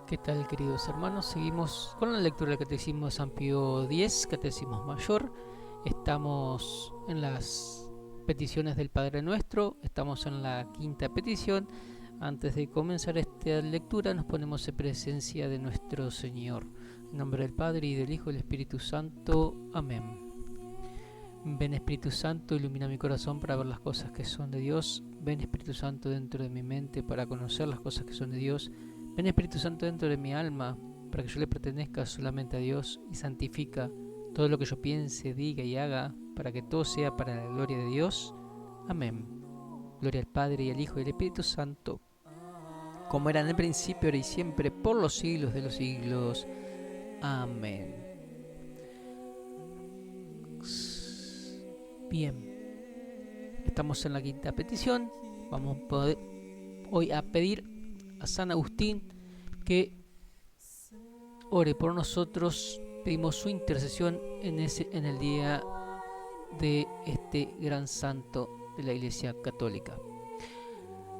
¿Qué tal, queridos hermanos? Seguimos con la lectura del Catecismo de San Pío X, Catecismo Mayor. Estamos en las peticiones del Padre Nuestro, estamos en la quinta petición. Antes de comenzar esta lectura nos ponemos en presencia de nuestro Señor. En nombre del Padre, y del Hijo, y del Espíritu Santo. Amén. Ven, Espíritu Santo, ilumina mi corazón para ver las cosas que son de Dios. Ven, Espíritu Santo, dentro de mi mente para conocer las cosas que son de Dios. Ven, Espíritu Santo, dentro de mi alma para que yo le pertenezca solamente a Dios, y santifica todo lo que yo piense, diga y haga para que todo sea para la gloria de Dios. Amén. Gloria al Padre, y al Hijo, y al Espíritu Santo, como era en el principio, ahora y siempre, por los siglos de los siglos. Amén. Bien, estamos en la quinta petición. Vamos hoy a pedir a San Agustín que ore por nosotros. Pedimos su intercesión en el día de este gran santo de la Iglesia Católica.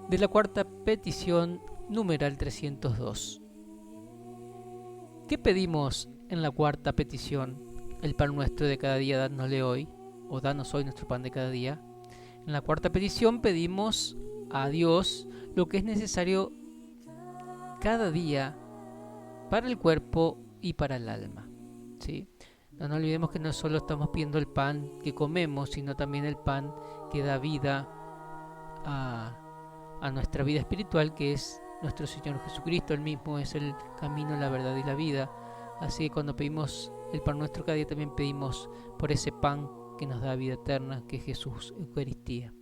De la cuarta petición, numeral 302. ¿Qué pedimos en la cuarta petición? El pan nuestro de cada día, dánosle hoy, o danos hoy nuestro pan de cada día. En la cuarta petición pedimos a Dios lo que es necesario cada día para el cuerpo y para el alma, ¿sí? No nos olvidemos que no solo estamos pidiendo el pan que comemos, sino también el pan que da vida a nuestra vida espiritual, que es nuestro Señor Jesucristo. Él mismo es el camino, la verdad y la vida. Así que cuando pedimos el pan nuestro cada día, también pedimos por ese pan que nos da vida eterna, que es Jesús, Eucaristía.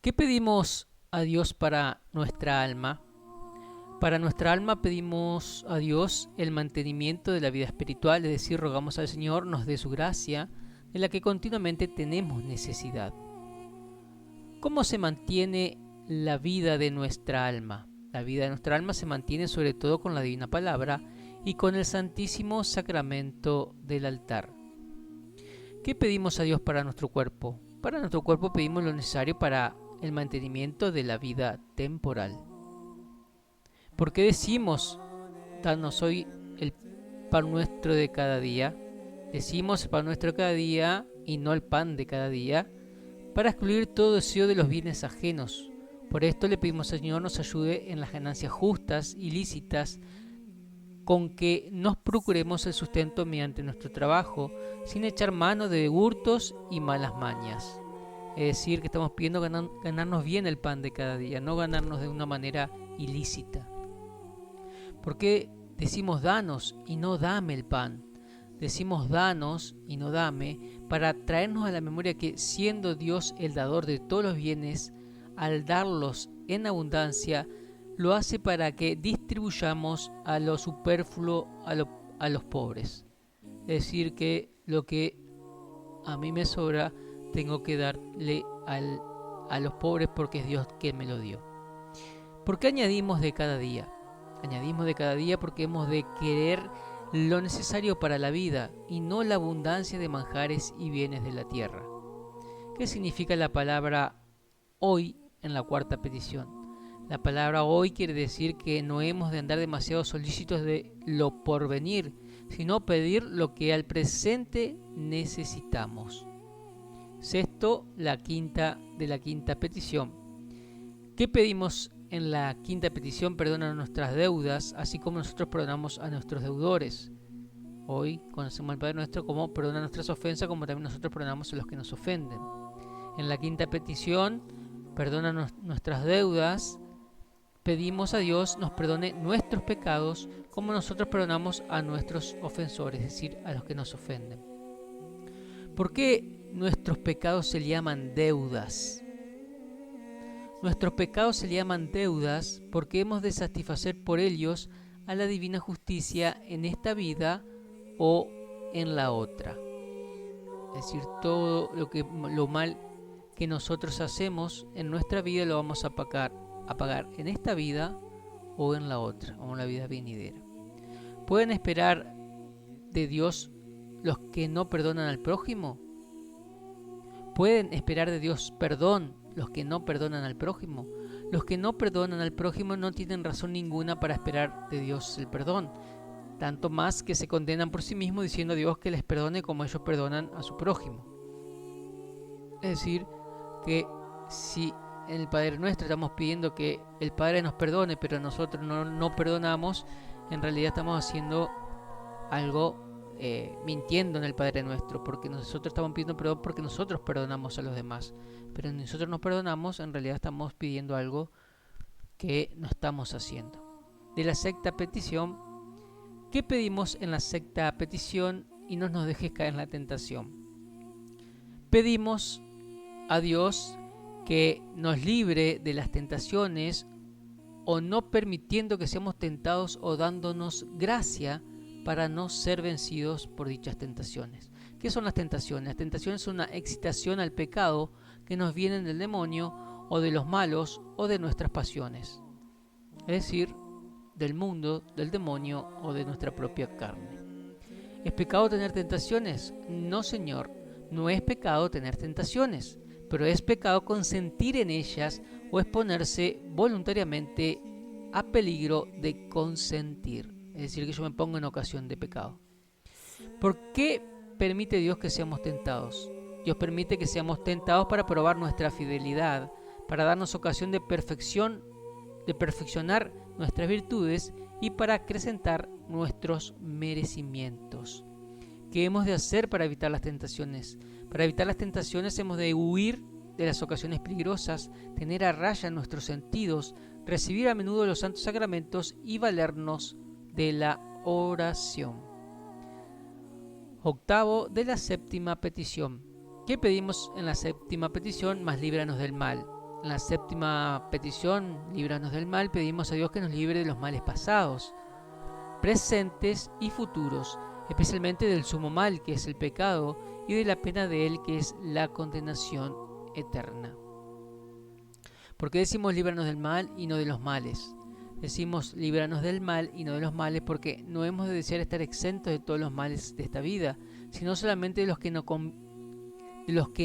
¿Qué pedimos a Dios para nuestra alma? Para nuestra alma pedimos a Dios el mantenimiento de la vida espiritual, es decir, rogamos al Señor nos dé su gracia, de la que continuamente tenemos necesidad. ¿Cómo se mantiene la vida de nuestra alma? La vida de nuestra alma se mantiene sobre todo con la divina palabra y con el santísimo sacramento del altar. ¿Qué pedimos a Dios para nuestro cuerpo? Para nuestro cuerpo pedimos lo necesario para el mantenimiento de la vida temporal. ¿Por qué decimos, danos hoy el pan nuestro de cada día? Decimos el pan nuestro de cada día y no el pan de cada día, para excluir todo deseo de los bienes ajenos. Por esto le pedimos al Señor nos ayude en las ganancias justas y lícitas, con que nos procuremos el sustento mediante nuestro trabajo, sin echar mano de hurtos y malas mañas. Es decir, que estamos pidiendo ganarnos bien el pan de cada día, no ganarnos de una manera ilícita. ¿Por qué decimos danos y no dame el pan? Decimos danos y no dame para traernos a la memoria que, siendo Dios el dador de todos los bienes, al darlos en abundancia, lo hace para que distribuyamos a lo superfluo a los pobres. Es decir, que lo que a mí me sobra tengo que darle a los pobres porque es Dios quien me lo dio. ¿Por qué añadimos de cada día? Añadimos de cada día porque hemos de querer lo necesario para la vida y no la abundancia de manjares y bienes de la tierra. ¿Qué significa la palabra hoy en la cuarta petición? La palabra hoy quiere decir que no hemos de andar demasiado solícitos de lo porvenir, sino pedir lo que al presente necesitamos. Sexto, la quinta petición. ¿Qué pedimos en la quinta petición? Perdona nuestras deudas, así como nosotros perdonamos a nuestros deudores. Hoy conocemos al Padre Nuestro como perdona nuestras ofensas, como también nosotros perdonamos a los que nos ofenden. En la quinta petición, perdona nuestras deudas, pedimos a Dios nos perdone nuestros pecados, como nosotros perdonamos a nuestros ofensores, es decir, a los que nos ofenden. ¿Por qué nuestros pecados se llaman deudas? Nuestros pecados se llaman deudas porque hemos de satisfacer por ellos a la divina justicia en esta vida o en la otra. Es decir, todo lo mal que nosotros hacemos en nuestra vida lo vamos a pagar en esta vida o en la otra, o en la vida venidera. ¿Pueden esperar de Dios los que no perdonan al prójimo? ¿Pueden esperar de Dios perdón los que no perdonan al prójimo? Los que no perdonan al prójimo no tienen razón ninguna para esperar de Dios el perdón, tanto más que se condenan por sí mismos diciendo a Dios que les perdone como ellos perdonan a su prójimo. Es decir, que si en el Padre Nuestro estamos pidiendo que el Padre nos perdone, pero nosotros no perdonamos, en realidad estamos haciendo algo mintiendo en el Padre Nuestro, porque nosotros estamos pidiendo perdón porque nosotros perdonamos a los demás, pero si nosotros nos perdonamos, en realidad estamos pidiendo algo que no estamos haciendo. De la sexta petición, ¿qué pedimos en la sexta petición? Y no nos dejes caer en la tentación. Pedimos a Dios que nos libre de las tentaciones, o no permitiendo que seamos tentados, o dándonos gracia para no ser vencidos por dichas tentaciones. ¿Qué son las tentaciones? Las tentaciones son una excitación al pecado que nos vienen del demonio, o de los malos, o de nuestras pasiones. Es decir, del mundo, del demonio o de nuestra propia carne. ¿Es pecado tener tentaciones? No, Señor, no es pecado tener tentaciones, pero es pecado consentir en ellas o exponerse voluntariamente a peligro de consentir. Es decir, que yo me pongo en ocasión de pecado. ¿Por qué permite Dios que seamos tentados? Dios permite que seamos tentados para probar nuestra fidelidad, para darnos ocasión de perfeccionar nuestras virtudes y para acrecentar nuestros merecimientos. ¿Qué hemos de hacer para evitar las tentaciones? Para evitar las tentaciones hemos de huir de las ocasiones peligrosas, tener a raya nuestros sentidos, recibir a menudo los santos sacramentos y valernos de la oración. Octavo, de la séptima petición. ¿Qué pedimos en la séptima petición? Más líbranos del mal. En la séptima petición, líbranos del mal, pedimos a Dios que nos libre de los males pasados, presentes y futuros, especialmente del sumo mal, que es el pecado, y de la pena de él, que es la condenación eterna. ¿Por qué decimos líbranos del mal y no de los males? Decimos líbranos del mal y no de los males porque no hemos de desear estar exentos de todos los males de esta vida, sino solamente de los que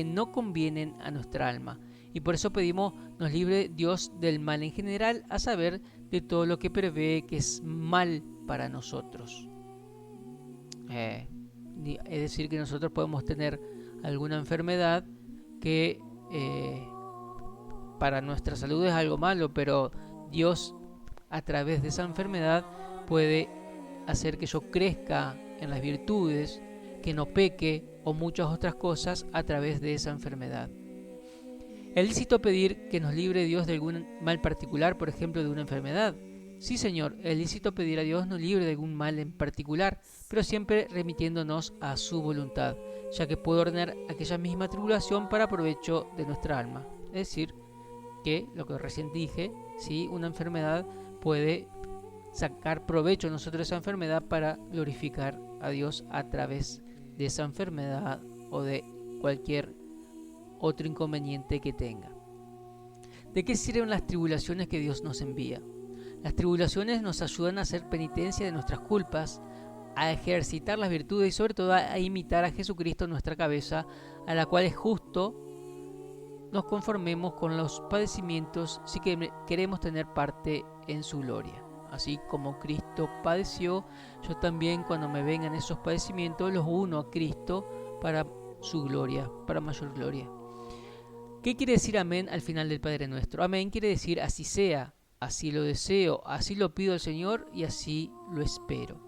no convienen a nuestra alma. Y por eso pedimos nos libre Dios del mal en general, a saber, de todo lo que prevé que es mal para nosotros. Es decir, que nosotros podemos tener alguna enfermedad que para nuestra salud es algo malo, pero Dios a través de esa enfermedad puede hacer que yo crezca en las virtudes, que no peque o muchas otras cosas a través de esa enfermedad. ¿Es lícito pedir que nos libre Dios de algún mal particular, por ejemplo de una enfermedad? Sí, Señor, es lícito pedir a Dios nos libre de algún mal en particular, pero siempre remitiéndonos a su voluntad, ya que puede ordenar aquella misma tribulación para provecho de nuestra alma. Es decir, que lo que recién dije, ¿sí? Una enfermedad puede sacar provecho nosotros de esa enfermedad para glorificar a Dios a través de esa enfermedad o de cualquier otro inconveniente que tenga. ¿De qué sirven las tribulaciones que Dios nos envía? Las tribulaciones nos ayudan a hacer penitencia de nuestras culpas, a ejercitar las virtudes y sobre todo a imitar a Jesucristo en nuestra cabeza, a la cual es justo nos conformemos con los padecimientos si queremos tener parte en su gloria. Así como Cristo padeció, yo también cuando me vengan esos padecimientos los uno a Cristo para su gloria, para mayor gloria. ¿Qué quiere decir amén al final del Padre Nuestro? Amén quiere decir así sea, así lo deseo, así lo pido al Señor y así lo espero.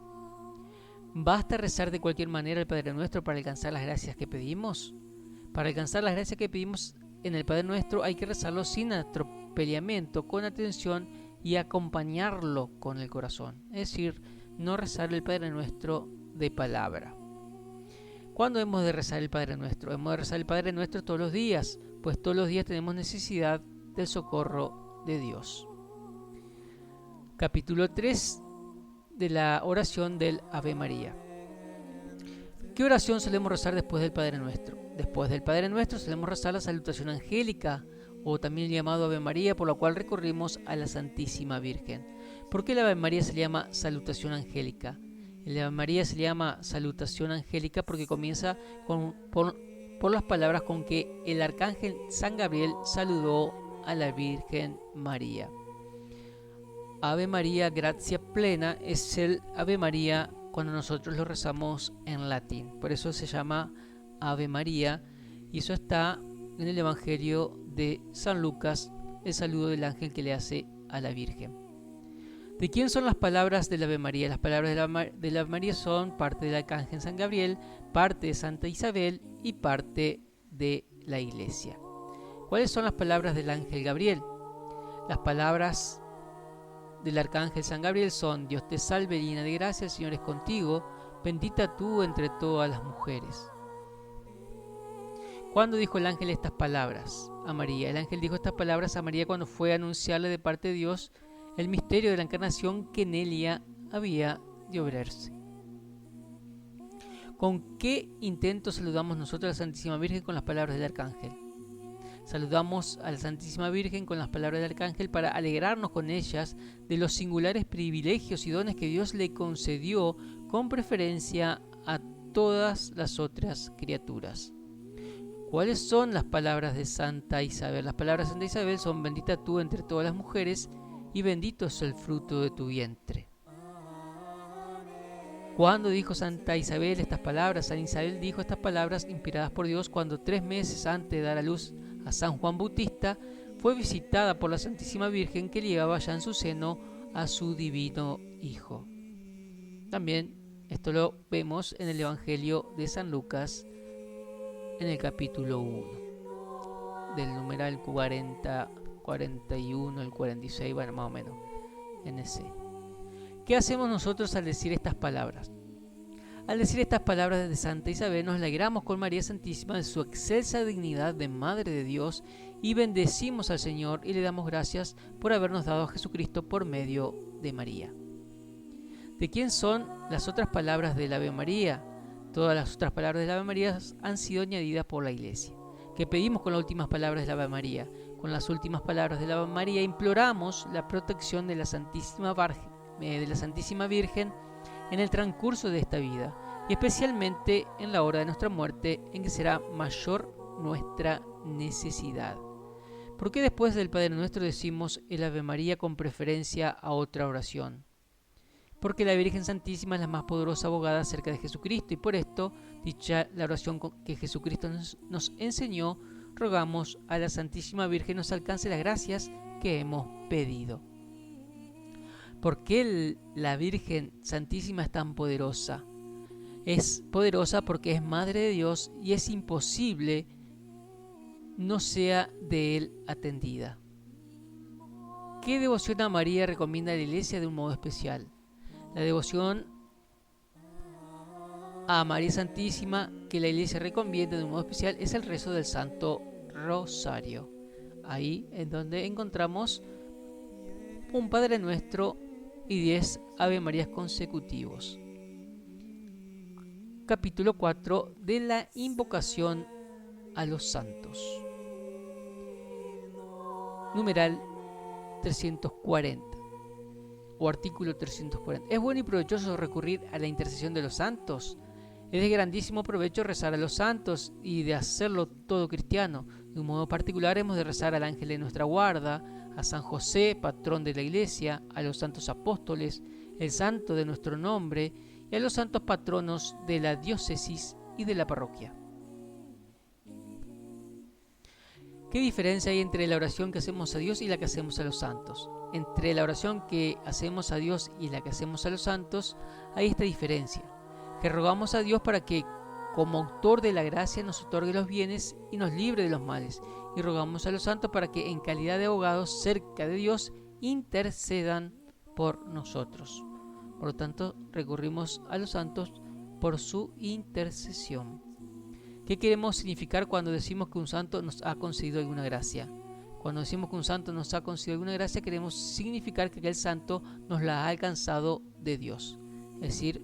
¿Basta rezar de cualquier manera el Padre Nuestro para alcanzar las gracias que pedimos? Para alcanzar las gracias que pedimos en el Padre Nuestro hay que rezarlo sin atropellamiento, con atención y acompañarlo con el corazón. Es decir, no rezar el Padre Nuestro de palabra. ¿Cuándo hemos de rezar el Padre Nuestro? Hemos de rezar el Padre Nuestro todos los días, pues todos los días tenemos necesidad del socorro de Dios. Capítulo 3 de la oración del Ave María. ¿Qué oración solemos rezar después del Padre Nuestro? Después del Padre Nuestro solemos rezar la salutación angélica, o también llamado Ave María, por la cual recurrimos a la Santísima Virgen. ¿Por qué la Ave María se llama salutación angélica? El Ave María se llama salutación angélica porque comienza por las palabras con que el arcángel San Gabriel saludó a la Virgen María. Ave María, gracia plena es el Ave María cuando nosotros lo rezamos en latín. Por eso se llama Ave María, y eso está en el Evangelio de San Lucas, el saludo del ángel que le hace a la Virgen. ¿De quién son las palabras del Ave María? Las palabras de la Ave María son parte del arcángel San Gabriel, parte de Santa Isabel y parte de la Iglesia. ¿Cuáles son las palabras del ángel Gabriel? Las palabras del arcángel San Gabriel son: Dios te salve, llena de gracia, el Señor es contigo, bendita tú entre todas las mujeres. ¿Cuándo dijo el ángel estas palabras a María? El ángel dijo estas palabras a María cuando fue a anunciarle de parte de Dios el misterio de la encarnación que en ella había de obrarse. ¿Con qué intento saludamos nosotros a la Santísima Virgen? Con las palabras del arcángel. Saludamos a la Santísima Virgen con las palabras del arcángel para alegrarnos con ellas de los singulares privilegios y dones que Dios le concedió con preferencia a todas las otras criaturas. ¿Cuáles son las palabras de Santa Isabel? Las palabras de Santa Isabel son: bendita tú entre todas las mujeres y bendito es el fruto de tu vientre. ¿Cuándo dijo Santa Isabel estas palabras? Santa Isabel dijo estas palabras inspiradas por Dios cuando 3 meses antes de dar a luz a San Juan Bautista fue visitada por la Santísima Virgen, que llevaba ya en su seno a su divino Hijo. También esto lo vemos en el Evangelio de San Lucas, en el capítulo 1, del numeral 40, 41, el 46, bueno, más o menos, en ese. ¿Qué hacemos nosotros al decir estas palabras? Al decir estas palabras de Santa Isabel, nos alegramos con María Santísima de su excelsa dignidad de Madre de Dios y bendecimos al Señor y le damos gracias por habernos dado a Jesucristo por medio de María. ¿De quién son las otras palabras del Ave María? Todas las otras palabras del Ave María han sido añadidas por la Iglesia. ¿Qué pedimos con las últimas palabras del Ave María? Con las últimas palabras del Ave María imploramos la protección de la Santísima Virgen en el transcurso de esta vida, y especialmente en la hora de nuestra muerte, en que será mayor nuestra necesidad. ¿Por qué después del Padre Nuestro decimos el Ave María con preferencia a otra oración? Porque la Virgen Santísima es la más poderosa abogada acerca de Jesucristo, y por esto, dicha la oración que Jesucristo nos enseñó, rogamos a la Santísima Virgen nos alcance las gracias que hemos pedido. ¿Por qué la Virgen Santísima es tan poderosa? Es poderosa porque es Madre de Dios y es imposible no sea de Él atendida. ¿Qué devoción a María recomienda la Iglesia de un modo especial? La devoción a María Santísima que la Iglesia recomienda de un modo especial es el rezo del Santo Rosario. Ahí es donde encontramos un Padre Nuestro y 10 Ave Marías consecutivos. Capítulo 4 de la invocación a los santos. Numeral 340 o artículo 340. ¿Es bueno y provechoso recurrir a la intercesión de los santos? Es de grandísimo provecho rezar a los santos y de hacerlo todo cristiano. De un modo particular hemos de rezar al ángel de nuestra guarda, a San José, patrón de la Iglesia, a los santos apóstoles, el santo de nuestro nombre y a los santos patronos de la diócesis y de la parroquia. ¿Qué diferencia hay entre la oración que hacemos a Dios y la que hacemos a los santos? Entre la oración que hacemos a Dios y la que hacemos a los santos hay esta diferencia, que rogamos a Dios para que, como autor de la gracia, nos otorgue los bienes y nos libre de los males, y rogamos a los santos para que, en calidad de abogados cerca de Dios, intercedan por nosotros. Por lo tanto, recurrimos a los santos por su intercesión. ¿Qué queremos significar cuando decimos que un santo nos ha concedido alguna gracia? Cuando decimos que un santo nos ha concedido alguna gracia, queremos significar que aquel santo nos la ha alcanzado de Dios. Es decir,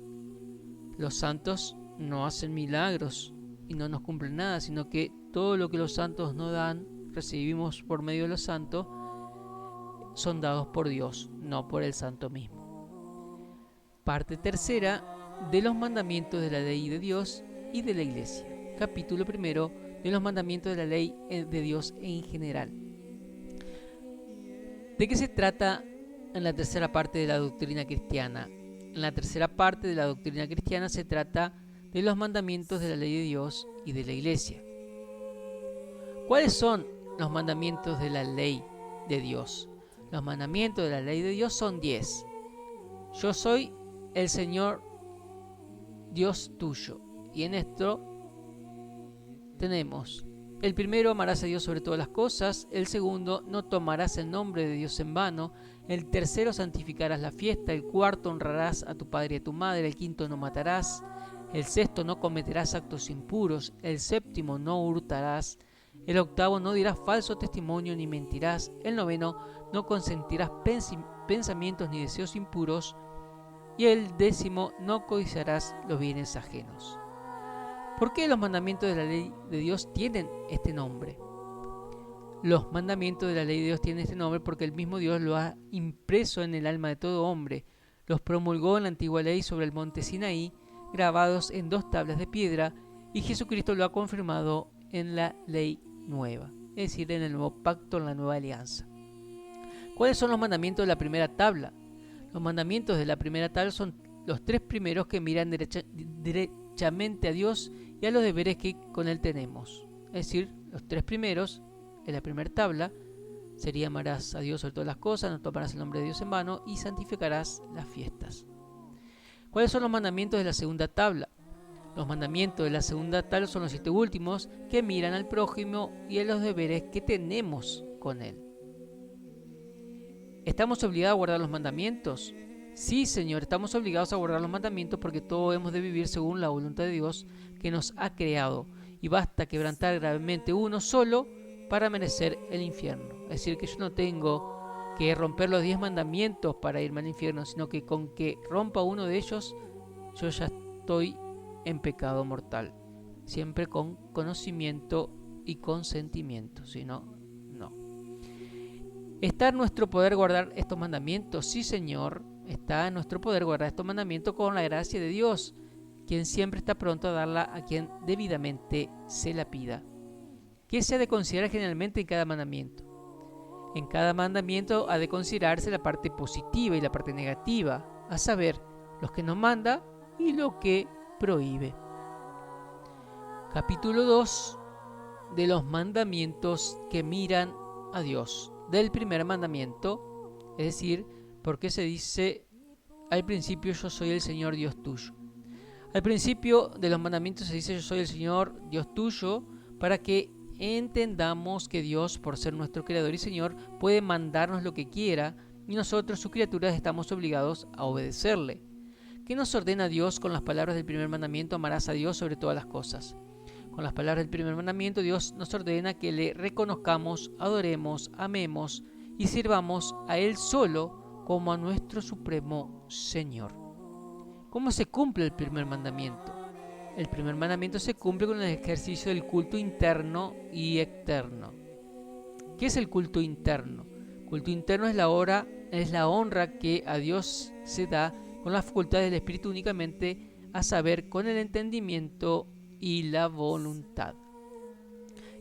los santos no hacen milagros y no nos cumplen nada, sino que todo lo que los santos nos dan, recibimos por medio de los santos, son dados por Dios, no por el santo mismo. Parte tercera de los mandamientos de la ley de Dios y de la Iglesia. Capítulo primero de los mandamientos de la ley de Dios en general. ¿De qué se trata en la tercera parte de la doctrina cristiana? En la tercera parte de la doctrina cristiana se trata de los mandamientos de la ley de Dios y de la Iglesia. ¿Cuáles son los mandamientos de la ley de Dios? Los mandamientos de la ley de Dios son 10. Yo soy el Señor Dios tuyo. Y en esto tenemos: el primero, amarás a Dios sobre todas las cosas. El segundo, no tomarás el nombre de Dios en vano. El tercero, santificarás la fiesta. El cuarto, honrarás a tu padre y a tu madre. El quinto, no matarás. El sexto, no cometerás actos impuros. El séptimo, no hurtarás. El octavo, no dirás falso testimonio ni mentirás. El noveno, no consentirás pensamientos ni deseos impuros. Y el décimo, no codiciarás los bienes ajenos. ¿Por qué los mandamientos de la ley de Dios tienen este nombre? Los mandamientos de la ley de Dios tienen este nombre porque el mismo Dios lo ha impreso en el alma de todo hombre. Los promulgó en la antigua ley sobre el monte Sinaí, grabados en 2 tablas de piedra, y Jesucristo lo ha confirmado en la ley nueva, es decir, en el nuevo pacto, en la nueva alianza. ¿Cuáles son los mandamientos de la primera tabla? Los mandamientos de la primera tabla son los 3 primeros que miran derechamente a Dios y a los deberes que con Él tenemos. Es decir, los 3 primeros de la primera tabla sería: amarás a Dios sobre todas las cosas, no tomarás el nombre de Dios en vano y santificarás las fiestas. ¿Cuáles son los mandamientos de la segunda tabla? Los mandamientos de la segunda tabla son los 7 últimos que miran al prójimo y a los deberes que tenemos con Él. ¿Estamos obligados a guardar los mandamientos? Sí, Señor, estamos obligados a guardar los mandamientos porque todos hemos de vivir según la voluntad de Dios que nos ha creado, y basta quebrantar gravemente uno solo para merecer el infierno. Es decir, que yo no tengo que romper los 10 mandamientos para irme al infierno, sino que con que rompa uno de ellos, yo ya estoy en pecado mortal, siempre con conocimiento y consentimiento, si no, no. ¿Está en nuestro poder guardar estos mandamientos? Sí, Señor, está en nuestro poder guardar estos mandamientos con la gracia de Dios, quien siempre está pronto a darla a quien debidamente se la pida. ¿Qué se ha de considerar generalmente en cada mandamiento? En cada mandamiento ha de considerarse la parte positiva y la parte negativa, a saber, los que nos manda y lo que prohíbe. Capítulo 2 de los mandamientos que miran a Dios. Del primer mandamiento, es decir, porque se dice al principio: yo soy el Señor Dios tuyo. Al principio de los mandamientos se dice: yo soy el Señor Dios tuyo, para que entendamos que Dios, por ser nuestro Creador y Señor, puede mandarnos lo que quiera y nosotros, sus criaturas, estamos obligados a obedecerle. ¿Qué nos ordena Dios con las palabras del primer mandamiento? Amarás a Dios sobre todas las cosas. Con las palabras del primer mandamiento, Dios nos ordena que le reconozcamos, adoremos, amemos y sirvamos a Él solo como a nuestro supremo Señor. ¿Cómo se cumple el primer mandamiento? El primer mandamiento se cumple con el ejercicio del culto interno y externo. ¿Qué es el culto interno? El culto interno es la honra que a Dios se da con las facultades del Espíritu únicamente, a saber, con el entendimiento y la voluntad.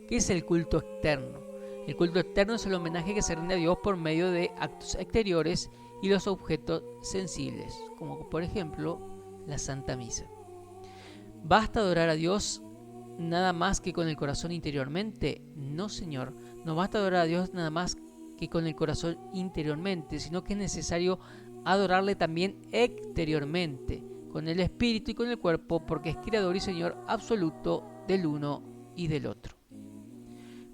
¿Qué es el culto externo? El culto externo es el homenaje que se rinde a Dios por medio de actos exteriores y los objetos sensibles, como por ejemplo la Santa Misa. ¿Basta adorar a Dios nada más que con el corazón interiormente? No, Señor, no basta adorar a Dios nada más que con el corazón interiormente, sino que es necesario adorarle también exteriormente, con el espíritu y con el cuerpo, porque es Creador y Señor absoluto del uno y del otro.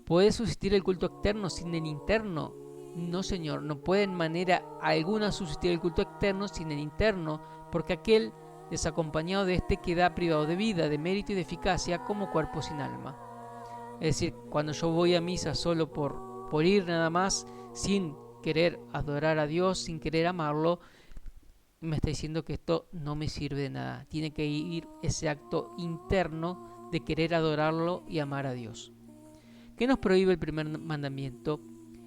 ¿Puede subsistir el culto externo sin el interno? No, Señor, no puede en manera alguna subsistir el culto externo sin el interno, porque aquel desacompañado de este queda privado de vida, de mérito y de eficacia como cuerpo sin alma. Es decir, cuando yo voy a misa solo por ir nada más, sin querer adorar a Dios, sin querer amarlo, me está diciendo que esto no me sirve de nada. Tiene que ir ese acto interno de querer adorarlo y amar a Dios. ¿Qué nos prohíbe el primer mandamiento?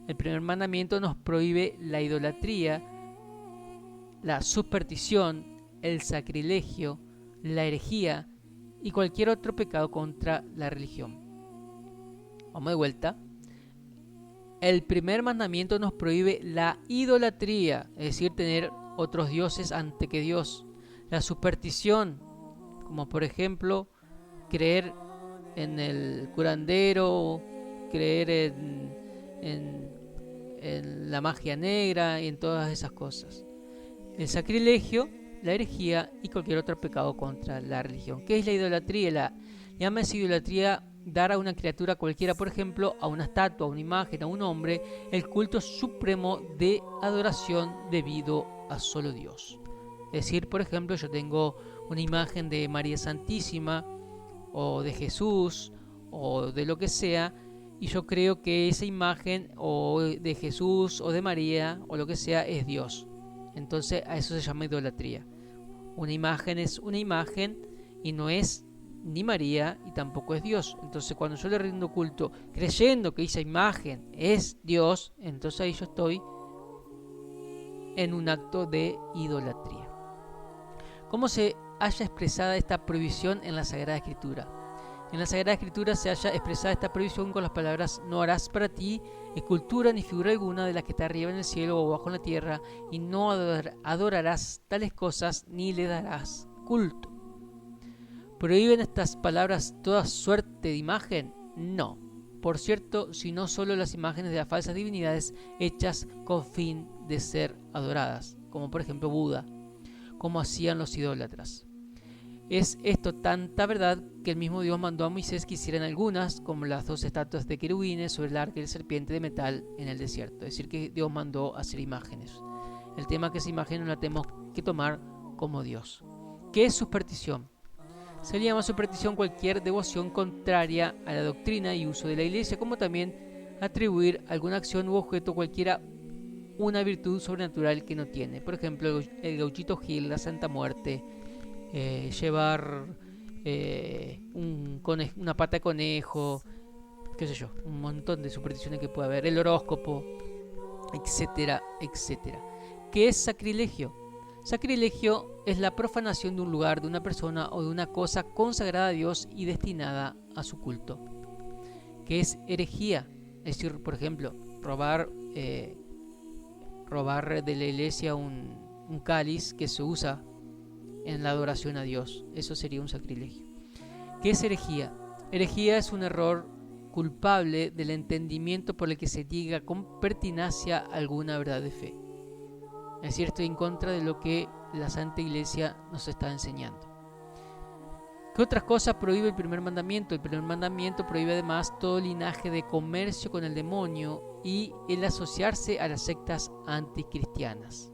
El primer mandamiento nos prohíbe la idolatría, la superstición, el sacrilegio, la herejía y cualquier otro pecado contra la religión. Vamos de vuelta. El primer mandamiento nos prohíbe la idolatría, es decir, tener otros dioses antes que Dios. La superstición, como por ejemplo creer en el curandero, creer en la magia negra y en todas esas cosas. El sacrilegio, la herejía y cualquier otro pecado contra la religión. ¿Qué es la idolatría? Llámese idolatría dar a una criatura cualquiera, por ejemplo, a una estatua, a una imagen, a un hombre, el culto supremo de adoración debido a solo Dios. Es decir, por ejemplo, yo tengo una imagen de María Santísima o de Jesús o de lo que sea, y yo creo que esa imagen o de Jesús o de María o lo que sea es Dios. Entonces a eso se llama idolatría. Una imagen es una imagen y no es ni María y tampoco es Dios. Entonces cuando yo le rindo culto creyendo que esa imagen es Dios, entonces ahí yo estoy en un acto de idolatría. ¿Cómo se halla expresada esta prohibición en la Sagrada Escritura? En la Sagrada Escritura se halla expresada esta prohibición con las palabras: no harás para ti escultura ni figura alguna de las que está arriba en el cielo o abajo en la tierra, y no adorarás tales cosas ni le darás culto. ¿Prohíben estas palabras toda suerte de imagen? No. Por cierto, sino solo las imágenes de las falsas divinidades hechas con fin de ser adoradas, como por ejemplo Buda, como hacían los idólatras. Es esto tanta verdad que el mismo Dios mandó a Moisés que hicieran algunas, como las 2 estatuas de querubines sobre el arca y la serpiente de metal en el desierto. Es decir, que Dios mandó hacer imágenes. El tema es que esa imagen no la tenemos que tomar como Dios. ¿Qué es superstición? Se le llama superstición cualquier devoción contraria a la doctrina y uso de la Iglesia, como también atribuir alguna acción u objeto cualquiera una virtud sobrenatural que no tiene. Por ejemplo, el gauchito Gil, la Santa Muerte, llevar una pata de conejo, qué sé yo, un montón de supersticiones que puede haber, el horóscopo, etcétera, etcétera. ¿Qué es sacrilegio? Sacrilegio es la profanación de un lugar, de una persona o de una cosa consagrada a Dios y destinada a su culto. ¿Qué es herejía? Es decir, por ejemplo, robar de la iglesia un cáliz que se usa en la adoración a Dios. Eso sería un sacrilegio. ¿Qué es herejía? Herejía es un error culpable del entendimiento por el que se niega con pertinacia alguna verdad de fe. Es decir, estoy en contra de lo que la Santa Iglesia nos está enseñando. ¿Qué otras cosas prohíbe el primer mandamiento? El primer mandamiento prohíbe además todo linaje de comercio con el demonio y el asociarse a las sectas anticristianas.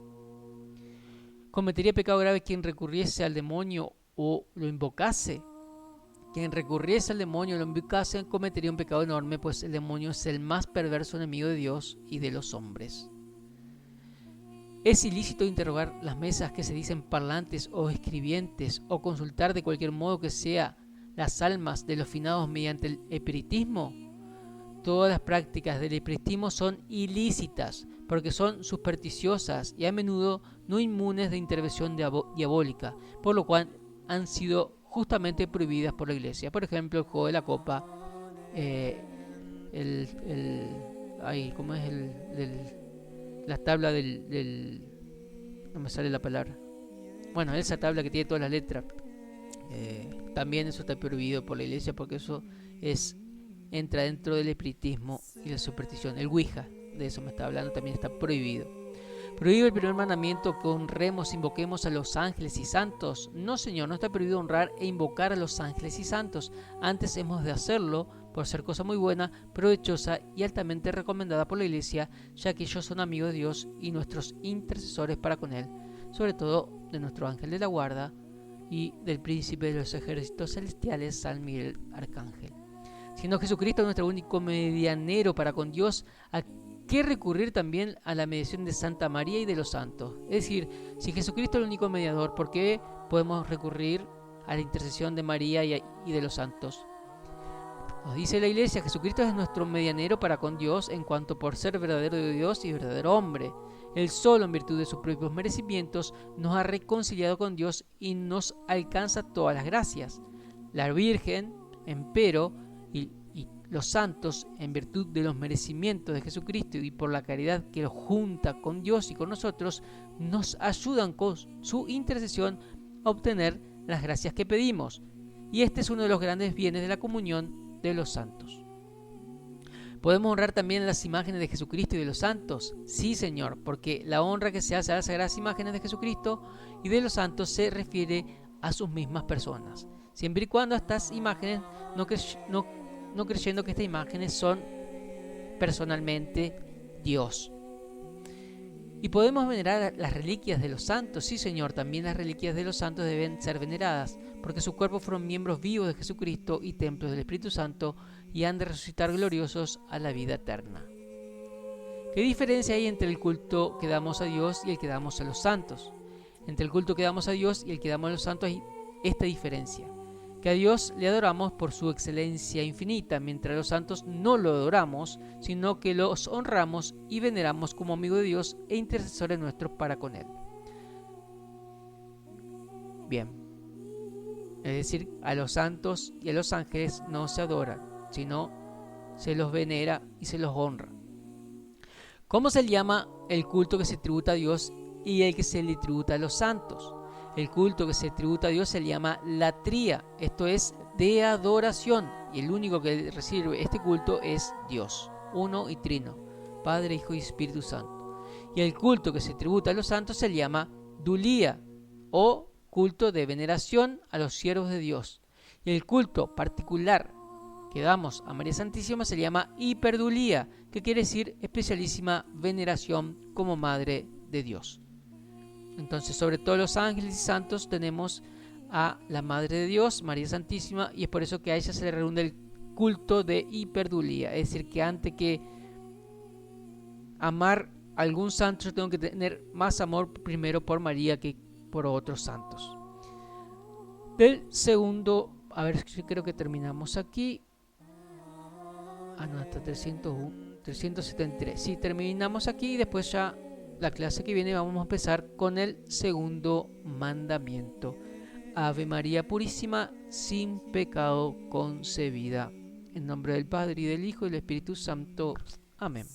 ¿Cometería pecado grave quien recurriese al demonio o lo invocase? Quien recurriese al demonio o lo invocase cometería un pecado enorme, pues el demonio es el más perverso enemigo de Dios y de los hombres. ¿Es ilícito interrogar las mesas que se dicen parlantes o escribientes o consultar de cualquier modo que sea las almas de los finados mediante el espiritismo? Todas las prácticas del espiritismo son ilícitas porque son supersticiosas y a menudo no inmunes de intervención diabólica, por lo cual han sido justamente prohibidas por la Iglesia. Por ejemplo, el juego de la copa, ¿cómo es la tabla no me sale la palabra. Bueno, esa tabla que tiene todas las letras. También eso está prohibido por la Iglesia porque eso entra dentro del espiritismo y la superstición. El Ouija, de eso me está hablando, también está prohibido. ¿Prohíbe el primer mandamiento que honremos, invoquemos a los ángeles y santos? No, Señor, no está prohibido honrar e invocar a los ángeles y santos. Antes hemos de hacerlo por ser cosa muy buena, provechosa y altamente recomendada por la Iglesia, ya que ellos son amigos de Dios y nuestros intercesores para con Él, sobre todo de nuestro ángel de la guarda y del príncipe de los ejércitos celestiales, San Miguel Arcángel. Siendo Jesucristo nuestro único medianero para con Dios, ¿a qué recurrir también a la mediación de Santa María y de los santos? Es decir, si Jesucristo es el único mediador, ¿por qué podemos recurrir a la intercesión de María y de los santos? Nos dice la Iglesia, Jesucristo es nuestro medianero para con Dios en cuanto por ser verdadero Dios y verdadero hombre. Él solo, en virtud de sus propios merecimientos, nos ha reconciliado con Dios y nos alcanza todas las gracias. La Virgen, empero, y los santos, en virtud de los merecimientos de Jesucristo y por la caridad que los junta con Dios y con nosotros, nos ayudan con su intercesión a obtener las gracias que pedimos. Y este es uno de los grandes bienes de la comunión de los santos. ¿Podemos honrar también las imágenes de Jesucristo y de los santos? Sí, Señor, porque la honra que se hace a las sagradas imágenes de Jesucristo y de los santos se refiere a sus mismas personas, siempre y cuando estas imágenes, no creyendo que estas imágenes son personalmente Dios. ¿Y podemos venerar las reliquias de los santos? Sí, Señor, también las reliquias de los santos deben ser veneradas, porque sus cuerpos fueron miembros vivos de Jesucristo y templos del Espíritu Santo, y han de resucitar gloriosos a la vida eterna. ¿Qué diferencia hay entre el culto que damos a Dios y el que damos a los santos? Entre el culto que damos a Dios y el que damos a los santos hay esta diferencia: que a Dios le adoramos por su excelencia infinita, mientras a los santos no lo adoramos, sino que los honramos y veneramos como amigo de Dios e intercesores nuestros para con Él. Bien, es decir, a los santos y a los ángeles no se adoran, sino se los venera y se los honra. ¿Cómo se llama el culto que se tributa a Dios y el que se le tributa a los santos? El culto que se tributa a Dios se llama latría, esto es de adoración, y el único que recibe este culto es Dios, uno y trino, Padre, Hijo y Espíritu Santo. Y el culto que se tributa a los santos se llama dulía, o culto de veneración a los siervos de Dios. Y el culto particular que damos a María Santísima se llama hiperdulía, que quiere decir especialísima veneración como Madre de Dios. Entonces, sobre todos los ángeles y santos tenemos a la Madre de Dios, María Santísima, y es por eso que a ella se le redunda el culto de hiperdulía. Es decir, que antes que amar a algún santo, yo tengo que tener más amor primero por María que por otros santos. Del segundo, a ver, yo creo que terminamos aquí. No, hasta 373. Sí, terminamos aquí y después ya la clase que viene vamos a empezar con el segundo mandamiento. Ave María Purísima, sin pecado concebida. En nombre del Padre, y del Hijo, y del Espíritu Santo. Amén.